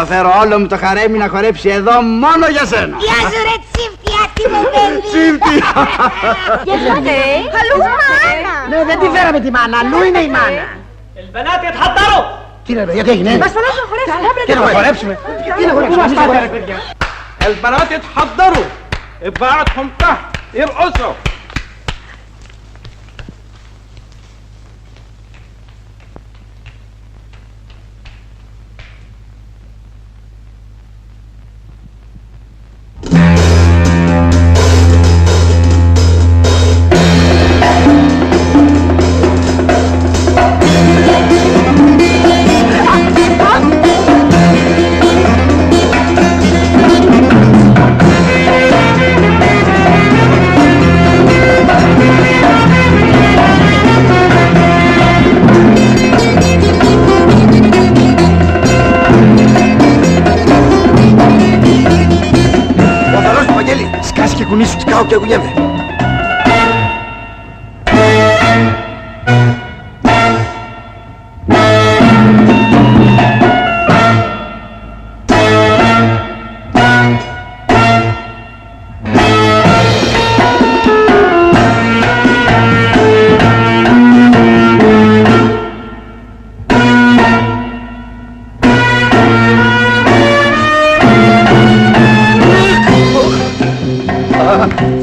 Θα φέρω όλο μου το χαρέμι να χορέψει εδώ μόνο για σένα. Γεια σου ρε τσίφτη, άτιμο παιδί. Τσίφτη. Γεια σου ρε. Αλλού μάνα. Ναι, δεν τη φέραμε τη μάνα, αλλού είναι η μάνα. البنات يتحضروا. Τι είναι, γιατί έγινε. Μας φωνάζει να χορέψουμε. Τι να χορέψουμε. Τι να χορέψουμε. البنات يتحضروا ابعتهم تحت يرقصوا. Σκάσει και κουνήσου, σκάω και κουνιέμαι.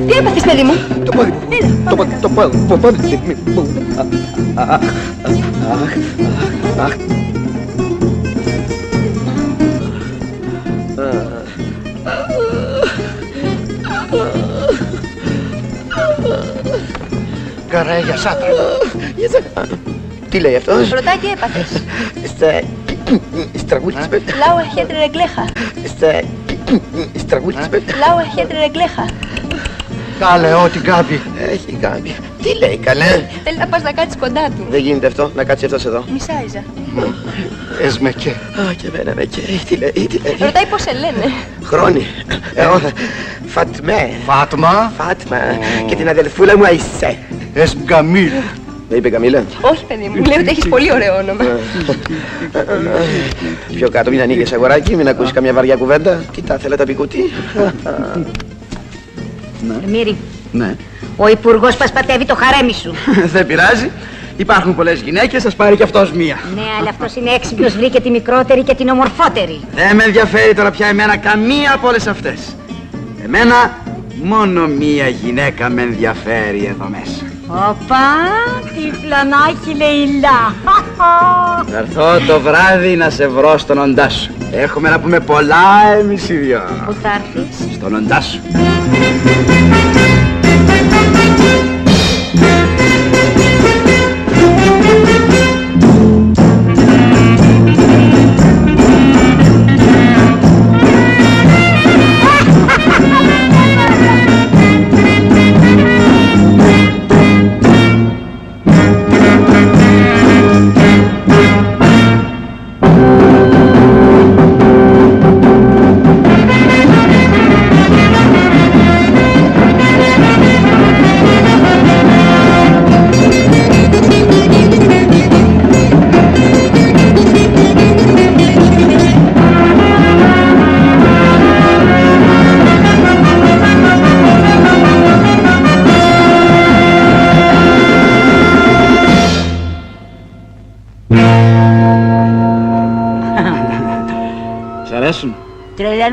Τι έπαθες παιδί μου? Το πόδι μου. Το πόδι μου. Καράγια σάτρα. Τι λέει αυτός? Ρωτάει τι έπαθες. Στραγούλη της πέτρα. Λάου εχέτρε ρεγκλέχα. Στραγούλη της πέτρα. Λάου εχέτρε ρεγκλέχα. Κάλε, ό,τι Γκάμπη. Έχει Γκάμπη. Τι λέει καλέ. Θέλει να πας να κάτσεις κοντά του. Δεν γίνεται αυτό, να κάτσει αυτός εδώ. Μισάιζα. Έσμε και. Α, και εμένα με καίει. Τι λέει. Ρωτάει πώς σε λένε. Χρόνι. Εγώ, Φατμέ. Φάτμα. Φάτμα. Και την αδελφούλα μου Αϊσέ. Εσγκαμίλ. Δεν είπε Καμίλα. Όχι παιδί μου, λέει ότι έχεις πολύ ωραίο όνομα. Πιο κάτω μην ανοίγεις αγοράκι, μην ακούσεις καμιά βαριά κουβέντα. Τι τα θέλετε πικούτη. Μύρη, Ναι. ο υπουργός πασπατεύει το χαρέμι σου. Δεν πειράζει. Υπάρχουν πολλές γυναίκες, σας πάρει κι αυτός μία. Ναι, αλλά αυτός είναι έξυπνος, βρήκε τη μικρότερη και την ομορφότερη. Δεν με ενδιαφέρει τώρα πια εμένα καμία από όλες αυτές. Εμένα μόνο μία γυναίκα με ενδιαφέρει εδώ μέσα. Οπα, τι πλανάκι Λεϊλά. Θα έρθω το βράδυ να σε βρω στον οντά σου. Έχουμε να πούμε πολλά εμείς οι δυο. Πού θα έρθεις? Στον οντά σου. Σ' αρέσουν? Τρελα